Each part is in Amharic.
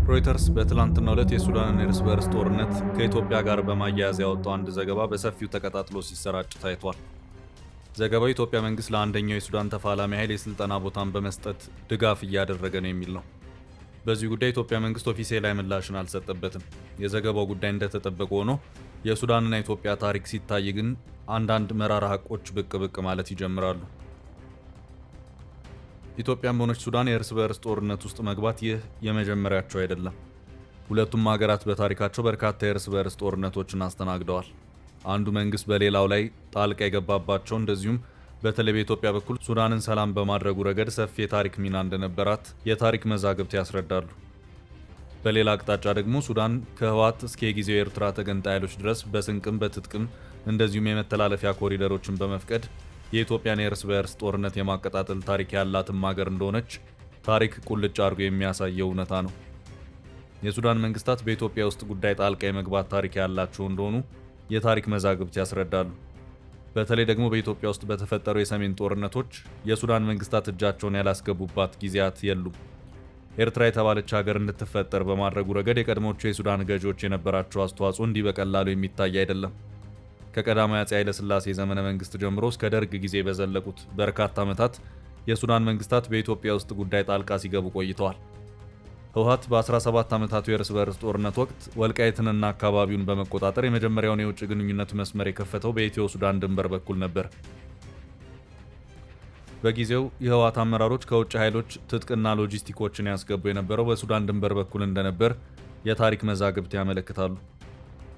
ሮይተርስ በትላንትናው ዕለት የሱዳንን የእርስ በርስ ጦርነት ከኢትዮጵያ ጋር በማያያዝ ያወጣው አንድ ዘገባ በሰፊው ተቀጣጥሎ ሲሰራጭ ታይቷል። ዘገባው የኢትዮጵያ መንግስት ለአንደኛው የሱዳን ተፋላሚ ኃይል የስልጠና ቦታን በመስጠት ድጋፍ እያደረገ ነው የሚል ነው። በዚህ ጉዳይ የኢትዮጵያ መንግስት ኦፊሴላዊ ምላሽን አልሰጠበትም። የዘገባው ጉዳይ እንደተጠበቀ ሆኖ የሱዳንና የኢትዮጵያ ታሪክ ሲታይ ግን አንዳንድ መራራ ሀቆች ብቅ ብቅ ማለት ይጀምራሉ። ኢትዮጵያም ሆነች ሱዳን የእርስ በርስ ጦርነት ውስጥ መግባት ይህ የመጀመሪያቸው አይደለም። ሁለቱም ሀገራት በታሪካቸው በርካታ የእርስ በርስ ጦርነቶችን አስተናግደዋል። አንዱ መንግስት በሌላው ላይ ጣልቃ የገባባቸው፣ እንደዚሁም በተለይ በኢትዮጵያ በኩል ሱዳንን ሰላም በማድረጉ ረገድ ሰፊ የታሪክ ሚና እንደነበራት የታሪክ መዛግብት ያስረዳሉ። በሌላ አቅጣጫ ደግሞ ሱዳን ከህወሓት እስከ የጊዜው የኤርትራ ተገንጣይ ኃይሎች ድረስ በስንቅም በትጥቅም እንደዚሁም የመተላለፊያ ኮሪደሮችን በመፍቀድ የኢትዮጵያን የእርስ በርስ ጦርነት የማቀጣጠል ታሪክ ያላትም ሀገር እንደሆነች ታሪክ ቁልጭ አድርጎ የሚያሳየው እውነታ ነው። የሱዳን መንግስታት በኢትዮጵያ ውስጥ ጉዳይ ጣልቃ የመግባት ታሪክ ያላቸው እንደሆኑ የታሪክ መዛግብት ያስረዳሉ። በተለይ ደግሞ በኢትዮጵያ ውስጥ በተፈጠሩ የሰሜን ጦርነቶች የሱዳን መንግስታት እጃቸውን ያላስገቡባት ጊዜያት የሉም። ኤርትራ የተባለች ሀገር እንድትፈጠር በማድረጉ ረገድ የቀድሞቹ የሱዳን ገዢዎች የነበራቸው አስተዋጽኦ እንዲህ በቀላሉ የሚታይ አይደለም። ከቀዳማዊ አፄ ኃይለ ሥላሴ ዘመነ መንግስት ጀምሮ እስከ ደርግ ጊዜ በዘለቁት በርካታ ዓመታት የሱዳን መንግስታት በኢትዮጵያ ውስጥ ጉዳይ ጣልቃ ሲገቡ ቆይተዋል። ህወሓት በ17 ዓመታቱ የእርስ በርስ ጦርነት ወቅት ወልቃይትንና አካባቢውን በመቆጣጠር የመጀመሪያውን የውጭ ግንኙነት መስመር የከፈተው በኢትዮ ሱዳን ድንበር በኩል ነበር። በጊዜው የህወሓት አመራሮች ከውጭ ኃይሎች ትጥቅና ሎጂስቲኮችን ያስገቡ የነበረው በሱዳን ድንበር በኩል እንደነበር የታሪክ መዛግብት ያመለክታሉ።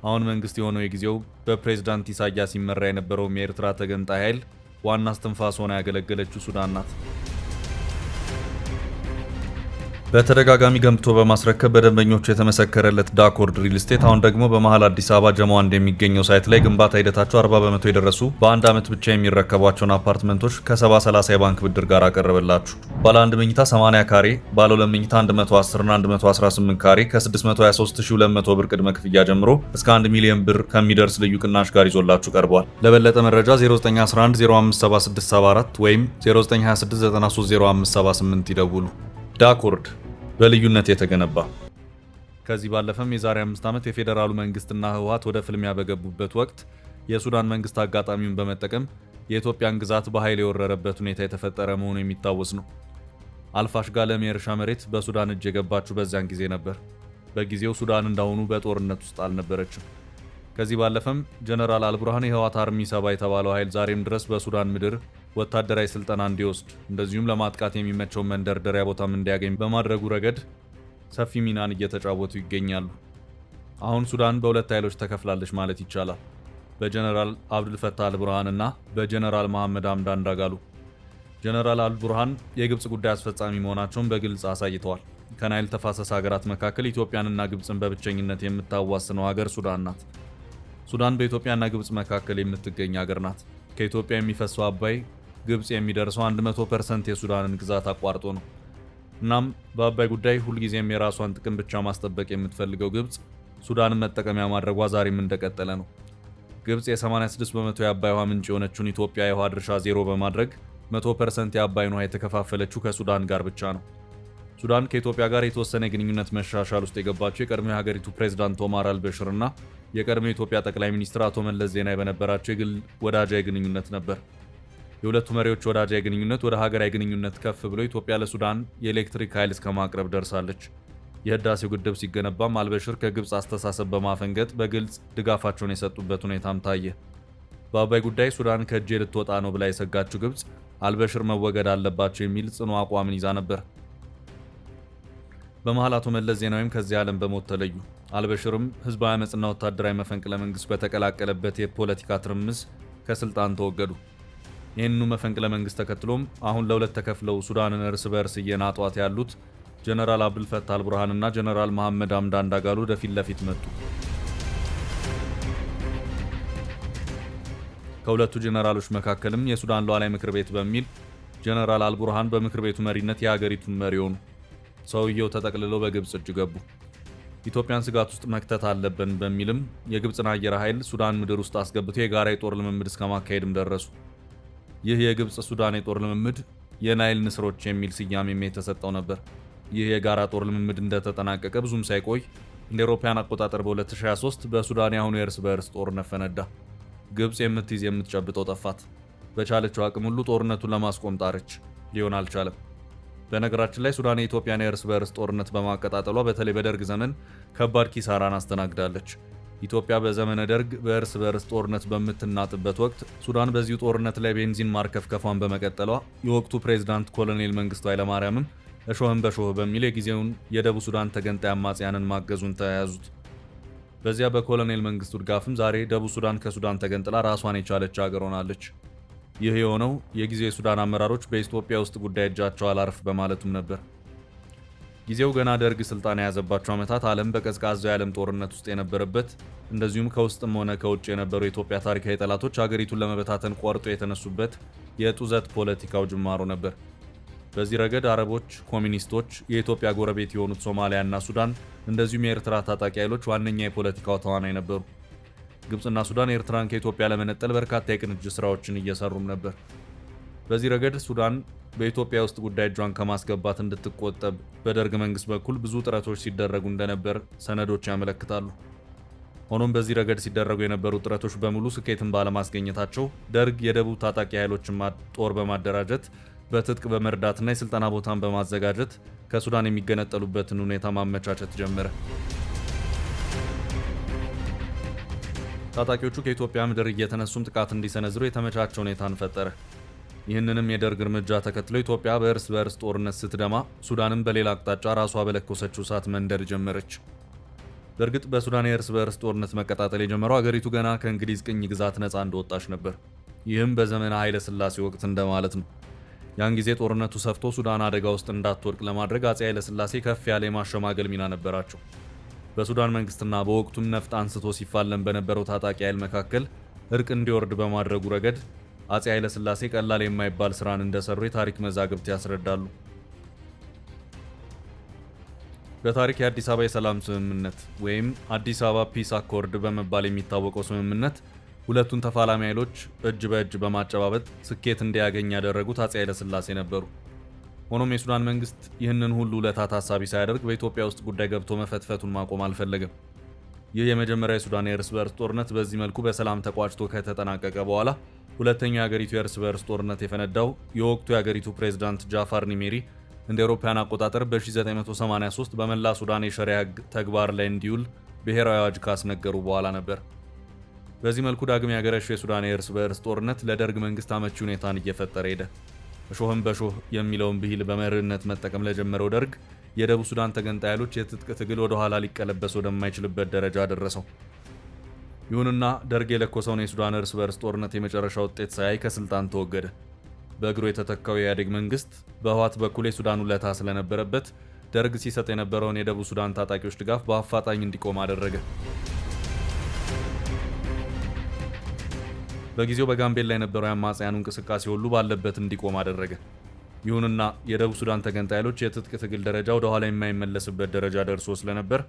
አሁን መንግስት የሆነው የጊዜው በፕሬዝዳንት ኢሳያስ ይመራ የነበረው የኤርትራ ተገንጣይ ኃይል ዋና እስትንፋስ ሆና ያገለገለችው ሱዳን ናት። በተደጋጋሚ ገንብቶ በማስረከብ በደንበኞቹ የተመሰከረለት ዳኮርድ ሪል ስቴት አሁን ደግሞ በመሃል አዲስ አበባ ጀሞ አንድ የሚገኘው ሳይት ላይ ግንባታ ሂደታቸው 40 በመቶ የደረሱ በአንድ ዓመት ብቻ የሚረከቧቸውን አፓርትመንቶች ከ70/30 የባንክ ብድር ጋር አቀረበላችሁ። ባለ 1 መኝታ 80 ካሬ፣ ባለ 2 መኝታ 110 እና 118 ካሬ ከ623200 ብር ቅድመ ክፍያ ጀምሮ እስከ 1 ሚሊዮን ብር ከሚደርስ ልዩ ቅናሽ ጋር ይዞላችሁ ቀርቧል። ለበለጠ መረጃ 0911057674 ወይም 0926930578 ይደውሉ። ዳኮርድ በልዩነት የተገነባ። ከዚህ ባለፈም የዛሬ 5 ዓመት የፌዴራሉ መንግስትና ህወሓት ወደ ፍልሚያ በገቡበት ወቅት የሱዳን መንግስት አጋጣሚውን በመጠቀም የኢትዮጵያን ግዛት በኃይል የወረረበት ሁኔታ የተፈጠረ መሆኑ የሚታወስ ነው። አልፋሽጋ ለም የእርሻ መሬት በሱዳን እጅ የገባችው በዚያን ጊዜ ነበር። በጊዜው ሱዳን እንዳሁኑ በጦርነት ውስጥ አልነበረችም። ከዚህ ባለፈም ጀነራል አልቡርሃን የህወሓት አርሚ 70 የተባለው ኃይል ዛሬም ድረስ በሱዳን ምድር ወታደራዊ ስልጠና እንዲወስድ እንደዚሁም ለማጥቃት የሚመቸው መንደርደሪያ ቦታም እንዲያገኝ በማድረጉ ረገድ ሰፊ ሚናን እየተጫወቱ ይገኛሉ። አሁን ሱዳን በሁለት ኃይሎች ተከፍላለች ማለት ይቻላል። በጀነራል አብዱልፈታህ አልቡርሃን እና በጀነራል መሐመድ ሐምዳን ዳጋሎ። ጀነራል አልቡርሃን የግብጽ ጉዳይ አስፈጻሚ መሆናቸውን በግልጽ አሳይተዋል። ከናይል ተፋሰስ ሀገራት መካከል ኢትዮጵያንና ግብጽን በብቸኝነት የምታዋስነው ሀገር ሱዳን ናት። ሱዳን በኢትዮጵያና ግብጽ መካከል የምትገኝ ሀገር ናት። ከኢትዮጵያ የሚፈሰው አባይ ግብጽ የሚደርሰው 100% የሱዳንን ግዛት አቋርጦ ነው። እናም በአባይ ጉዳይ ሁልጊዜም የራሷን ጥቅም ብቻ ማስጠበቅ የምትፈልገው ግብጽ ሱዳንን መጠቀሚያ ማድረጓ ዛሬም እንደቀጠለ ነው። ግብጽ የ86 በመቶ የአባይ ውሃ ምንጭ የሆነችውን ኢትዮጵያ የውሃ ድርሻ 0 በማድረግ 100% የአባይን ውሃ የተከፋፈለችው ከሱዳን ጋር ብቻ ነው። ሱዳን ከኢትዮጵያ ጋር የተወሰነ የግንኙነት መሻሻል ውስጥ የገባቸው የቀድሞ የሀገሪቱ ፕሬዝዳንት ኦማር አልበሽር እና የቀድሞ የኢትዮጵያ ጠቅላይ ሚኒስትር አቶ መለስ ዜናዊ በነበራቸው የግል ወዳጃዊ ግንኙነት ነበር። የሁለቱ መሪዎች ወዳጃዊ ግንኙነት ወደ ሀገራዊ ግንኙነት ከፍ ብሎ ኢትዮጵያ ለሱዳን የኤሌክትሪክ ኃይል እስከ ማቅረብ ደርሳለች። የህዳሴው ግድብ ሲገነባም አልበሽር ከግብጽ አስተሳሰብ በማፈንገጥ በግልጽ ድጋፋቸውን የሰጡበት ሁኔታም ታየ። በአባይ ጉዳይ ሱዳን ከእጄ ልትወጣ ነው ብላ የሰጋችው ግብጽ አልበሽር መወገድ አለባቸው የሚል ጽኑ አቋምን ይዛ ነበር። በመሃል አቶ መለስ ዜናዊም ከዚህ ዓለም በሞት ተለዩ። አልበሽርም ህዝባዊ አመጽና ወታደራዊ መፈንቅለ መንግስት በተቀላቀለበት የፖለቲካ ትርምስ ከስልጣን ተወገዱ። ይህንኑ መፈንቅለ መንግስት ተከትሎም አሁን ለሁለት ተከፍለው ሱዳንን እርስ በርስ እየናጧት ያሉት ጀነራል አብዱልፈታህ አልቡርሃን እና ጀነራል መሐመድ ሐምዳን ዳጋሎ ወደፊት ለፊት መጡ። ከሁለቱ ጀነራሎች መካከልም የሱዳን ሉዓላዊ ምክር ቤት በሚል ጀነራል አልቡርሃን በምክር ቤቱ መሪነት የሀገሪቱን መሪ ሆኑ። ሰውየው ተጠቅልለው በግብጽ እጅ ገቡ። ኢትዮጵያን ስጋት ውስጥ መክተት አለብን በሚልም የግብጽን አየር ኃይል ሱዳን ምድር ውስጥ አስገብተው የጋራ የጦር ልምምድ እስከ ማካሄድም ደረሱ። ይህ የግብጽ ሱዳን የጦር ልምምድ የናይል ንስሮች የሚል ስያሜም የተሰጠው ነበር። ይህ የጋራ ጦር ልምምድ እንደተጠናቀቀ ብዙም ሳይቆይ እንደ አውሮፓውያን አቆጣጠር በ2023 በሱዳን የአሁኑ የእርስ በእርስ ጦርነት ፈነዳ። ግብፅ የምትይዝ የምትጨብጠው ጠፋት። በቻለችው አቅም ሁሉ ጦርነቱን ለማስቆም ጣረች፣ ሊሆን አልቻለም። በነገራችን ላይ ሱዳን የኢትዮጵያን የእርስ በእርስ ጦርነት በማቀጣጠሏ በተለይ በደርግ ዘመን ከባድ ኪሳራን አስተናግዳለች። ኢትዮጵያ በዘመነ ደርግ በእርስ በእርስ ጦርነት በምትናጥበት ወቅት ሱዳን በዚሁ ጦርነት ላይ ቤንዚን ማርከፍከፏን በመቀጠሏ የወቅቱ ፕሬዝዳንት ኮሎኔል መንግስቱ ኃይለማርያምም እሾህን በሾህ በሚል የጊዜውን የደቡብ ሱዳን ተገንጣይ አማጽያንን ማገዙን ተያያዙት። በዚያ በኮሎኔል መንግስቱ ድጋፍም ዛሬ ደቡብ ሱዳን ከሱዳን ተገንጥላ ራሷን የቻለች ሀገር ሆናለች። ይህ የሆነው የጊዜው የሱዳን አመራሮች በኢትዮጵያ ውስጥ ጉዳይ እጃቸው አላርፍ በማለቱም ነበር። ጊዜው ገና ደርግ ስልጣን የያዘባቸው ዓመታት ዓለም በቀዝቃዛው የዓለም ጦርነት ውስጥ የነበረበት፣ እንደዚሁም ከውስጥም ሆነ ከውጭ የነበሩ የኢትዮጵያ ታሪካዊ ጠላቶች ሀገሪቱን ለመበታተን ቆርጦ የተነሱበት የጡዘት ፖለቲካው ጅማሮ ነበር። በዚህ ረገድ አረቦች፣ ኮሚኒስቶች፣ የኢትዮጵያ ጎረቤት የሆኑት ሶማሊያና ሱዳን እንደዚሁም የኤርትራ ታጣቂ ኃይሎች ዋነኛ የፖለቲካው ተዋናይ ነበሩ። ግብፅና ሱዳን ኤርትራን ከኢትዮጵያ ለመነጠል በርካታ የቅንጅት ስራዎችን እየሰሩም ነበር። በዚህ ረገድ ሱዳን በኢትዮጵያ ውስጥ ጉዳይ እጇን ከማስገባት እንድትቆጠብ በደርግ መንግስት በኩል ብዙ ጥረቶች ሲደረጉ እንደነበር ሰነዶች ያመለክታሉ። ሆኖም በዚህ ረገድ ሲደረጉ የነበሩ ጥረቶች በሙሉ ስኬትን ባለማስገኘታቸው ደርግ የደቡብ ታጣቂ ኃይሎችን ጦር በማደራጀት በትጥቅ በመርዳትና የስልጠና ቦታን በማዘጋጀት ከሱዳን የሚገነጠሉበትን ሁኔታ ማመቻቸት ጀመረ። ታጣቂዎቹ ከኢትዮጵያ ምድር እየተነሱም ጥቃት እንዲሰነዝሩ የተመቻቸ ሁኔታን ፈጠረ። ይህንንም የደርግ እርምጃ ተከትሎ ኢትዮጵያ በእርስ በእርስ ጦርነት ስትደማ፣ ሱዳንም በሌላ አቅጣጫ ራሷ በለኮሰችው እሳት መንደድ ጀመረች። በእርግጥ በሱዳን የእርስ በእርስ ጦርነት መቀጣጠል የጀመረው አገሪቱ ገና ከእንግሊዝ ቅኝ ግዛት ነፃ እንደወጣች ነበር። ይህም በዘመነ ኃይለ ሥላሴ ወቅት እንደማለት ነው። ያን ጊዜ ጦርነቱ ሰፍቶ ሱዳን አደጋ ውስጥ እንዳትወድቅ ለማድረግ አፄ ኃይለ ሥላሴ ከፍ ያለ የማሸማገል ሚና ነበራቸው። በሱዳን መንግስትና በወቅቱም ነፍጥ አንስቶ ሲፋለም በነበረው ታጣቂ ኃይል መካከል እርቅ እንዲወርድ በማድረጉ ረገድ አፄ ኃይለ ሥላሴ ቀላል የማይባል ስራን እንደሰሩ የታሪክ መዛግብት ያስረዳሉ። በታሪክ የአዲስ አበባ የሰላም ስምምነት ወይም አዲስ አበባ ፒስ አኮርድ በመባል የሚታወቀው ስምምነት ሁለቱን ተፋላሚ ኃይሎች እጅ በእጅ በማጨባበጥ ስኬት እንዲያገኝ ያደረጉት አፄ ኃይለ ሥላሴ ነበሩ። ሆኖም የሱዳን መንግስት ይህንን ሁሉ ውለታ ታሳቢ ሳያደርግ በኢትዮጵያ ውስጥ ጉዳይ ገብቶ መፈትፈቱን ማቆም አልፈለገም። ይህ የመጀመሪያ የሱዳን የእርስ በእርስ ጦርነት በዚህ መልኩ በሰላም ተቋጭቶ ከተጠናቀቀ በኋላ ሁለተኛው የአገሪቱ የእርስ በእርስ ጦርነት የፈነዳው የወቅቱ የአገሪቱ ፕሬዝዳንት ጃፋር ኒሜሪ እንደ አውሮፓውያን አቆጣጠር በ1983 በመላ ሱዳን የሸሪያ ሕግ ተግባር ላይ እንዲውል ብሔራዊ አዋጅ ካስነገሩ በኋላ ነበር። በዚህ መልኩ ዳግም ያገረሸው የሱዳን የእርስ በእርስ ጦርነት ለደርግ መንግስት አመቺ ሁኔታን እየፈጠረ ሄደ። እሾህም በሾህ የሚለውን ብሂል በመርህነት መጠቀም ለጀመረው ደርግ የደቡብ ሱዳን ተገንጣይ ኃይሎች የትጥቅ ትግል ወደ ኋላ ሊቀለበስ ወደማይችልበት ደረጃ ደረሰው። ይሁንና ደርግ የለኮሰውን የሱዳን እርስ በእርስ ጦርነት የመጨረሻ ውጤት ሳያይ ከስልጣን ተወገደ። በእግሩ የተተካው የኢህአዴግ መንግስት በህወሓት በኩል የሱዳን ውለታ ስለነበረበት ደርግ ሲሰጥ የነበረውን የደቡብ ሱዳን ታጣቂዎች ድጋፍ በአፋጣኝ እንዲቆም አደረገ። በጊዜው በጋምቤላ የነበረው የአማጽያኑ እንቅስቃሴ ሁሉ ባለበት እንዲቆም አደረገ። ይሁንና የደቡብ ሱዳን ተገንጣይ ኃይሎች የትጥቅ ትግል ደረጃ ወደ ኋላ የማይመለስበት ደረጃ ደርሶ ስለነበር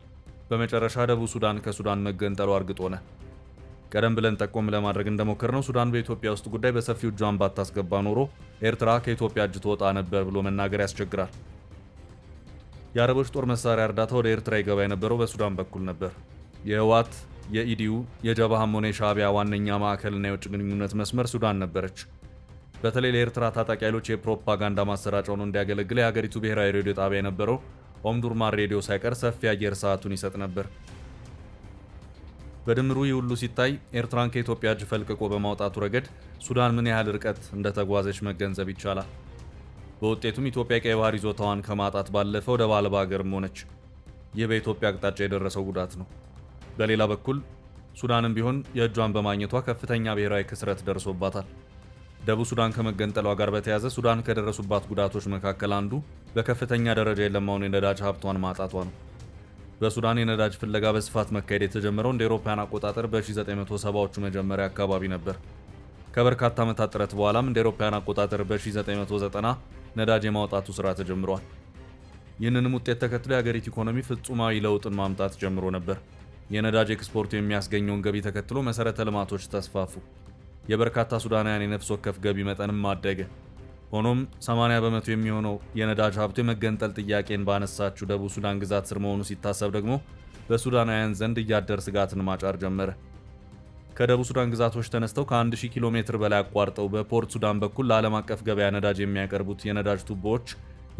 በመጨረሻ ደቡብ ሱዳን ከሱዳን መገንጠሉ እርግጥ ሆነ። ቀደም ብለን ጠቆም ለማድረግ እንደሞከርነው ሱዳን በኢትዮጵያ ውስጥ ጉዳይ በሰፊው እጇን ባታስገባ ኖሮ ኤርትራ ከኢትዮጵያ እጅ ትወጣ ነበር ብሎ መናገር ያስቸግራል። የአረቦች ጦር መሳሪያ እርዳታ ወደ ኤርትራ ይገባ የነበረው በሱዳን በኩል ነበር። የህወሓት፣ የኢዲዩ፣ የጀብሃም ሆነ የሻዕቢያ ዋነኛ ማዕከልና የውጭ ግንኙነት መስመር ሱዳን ነበረች። በተለይ ለኤርትራ ታጣቂ ኃይሎች የፕሮፓጋንዳ ማሰራጫ ሆኖ እንዲያገለግል የሀገሪቱ ብሔራዊ ሬዲዮ ጣቢያ የነበረው ኦምዱርማን ሬዲዮ ሳይቀር ሰፊ አየር ሰዓቱን ይሰጥ ነበር። በድምሩ ይህ ሁሉ ሲታይ ኤርትራን ከኢትዮጵያ እጅ ፈልቅቆ በማውጣቱ ረገድ ሱዳን ምን ያህል ርቀት እንደተጓዘች መገንዘብ ይቻላል። በውጤቱም ኢትዮጵያ የቀይ ባህር ይዞታዋን ከማጣት ባለፈ ወደብ አልባ ሀገርም ሆነች። ይህ በኢትዮጵያ አቅጣጫ የደረሰው ጉዳት ነው። በሌላ በኩል ሱዳንም ቢሆን የእጇን በማግኘቷ ከፍተኛ ብሔራዊ ክስረት ደርሶባታል። ደቡብ ሱዳን ከመገንጠሏ ጋር በተያያዘ ሱዳን ከደረሱባት ጉዳቶች መካከል አንዱ በከፍተኛ ደረጃ የለማውን የነዳጅ ሀብቷን ማጣቷ ነው። በሱዳን የነዳጅ ፍለጋ በስፋት መካሄድ የተጀመረው እንደ አውሮፓውያን አቆጣጠር በ1970ዎቹ መጀመሪያ አካባቢ ነበር። ከበርካታ ዓመታት ጥረት በኋላም እንደ አውሮፓውያን አቆጣጠር በ1990 ነዳጅ የማውጣቱ ስራ ተጀምሯል። ይህንንም ውጤት ተከትሎ የሀገሪቱ ኢኮኖሚ ፍጹማዊ ለውጥን ማምጣት ጀምሮ ነበር። የነዳጅ ኤክስፖርቱ የሚያስገኘውን ገቢ ተከትሎ መሰረተ ልማቶች ተስፋፉ። የበርካታ ሱዳናውያን የነፍስ ወከፍ ገቢ መጠንም አደገ። ሆኖም 80 በመቶ የሚሆነው የነዳጅ ሀብቱ የመገንጠል ጥያቄን ባነሳችው ደቡብ ሱዳን ግዛት ስር መሆኑ ሲታሰብ ደግሞ በሱዳናውያን ዘንድ እያደር ስጋትን ማጫር ጀመረ። ከደቡብ ሱዳን ግዛቶች ተነስተው ከ1000 ኪሎ ሜትር በላይ አቋርጠው በፖርት ሱዳን በኩል ለዓለም አቀፍ ገበያ ነዳጅ የሚያቀርቡት የነዳጅ ቱቦዎች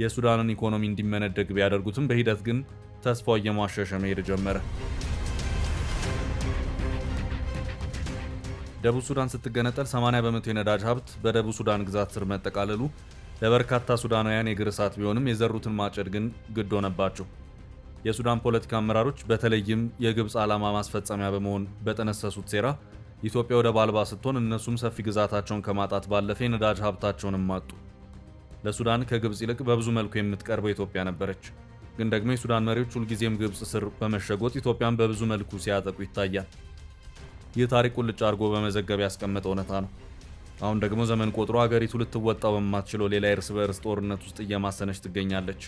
የሱዳንን ኢኮኖሚ እንዲመነደግ ቢያደርጉትም በሂደት ግን ተስፋው እየሟሸሸ መሄድ ጀመረ። ደቡብ ሱዳን ስትገነጠል 80 በመቶ የነዳጅ ሀብት በደቡብ ሱዳን ግዛት ስር መጠቃለሉ ለበርካታ ሱዳናውያን የእግር እሳት ቢሆንም የዘሩትን ማጨድ ግን ግድ ሆነባቸው። የሱዳን ፖለቲካ አመራሮች በተለይም የግብፅ ዓላማ ማስፈጸሚያ በመሆን በጠነሰሱት ሴራ ኢትዮጵያ ወደብ አልባ ስትሆን እነሱም ሰፊ ግዛታቸውን ከማጣት ባለፈ የነዳጅ ሀብታቸውንም አጡ። ለሱዳን ከግብፅ ይልቅ በብዙ መልኩ የምትቀርበው ኢትዮጵያ ነበረች። ግን ደግሞ የሱዳን መሪዎች ሁልጊዜም ግብፅ ስር በመሸጎጥ ኢትዮጵያን በብዙ መልኩ ሲያጠቁ ይታያል። ይህ ታሪክ ቁልጭ አድርጎ በመዘገብ ያስቀመጠው እውነታ ነው። አሁን ደግሞ ዘመን ቆጥሮ አገሪቱ ልትወጣው በማትችለው ሌላ የእርስ በእርስ ጦርነት ውስጥ እየማሰነች ትገኛለች።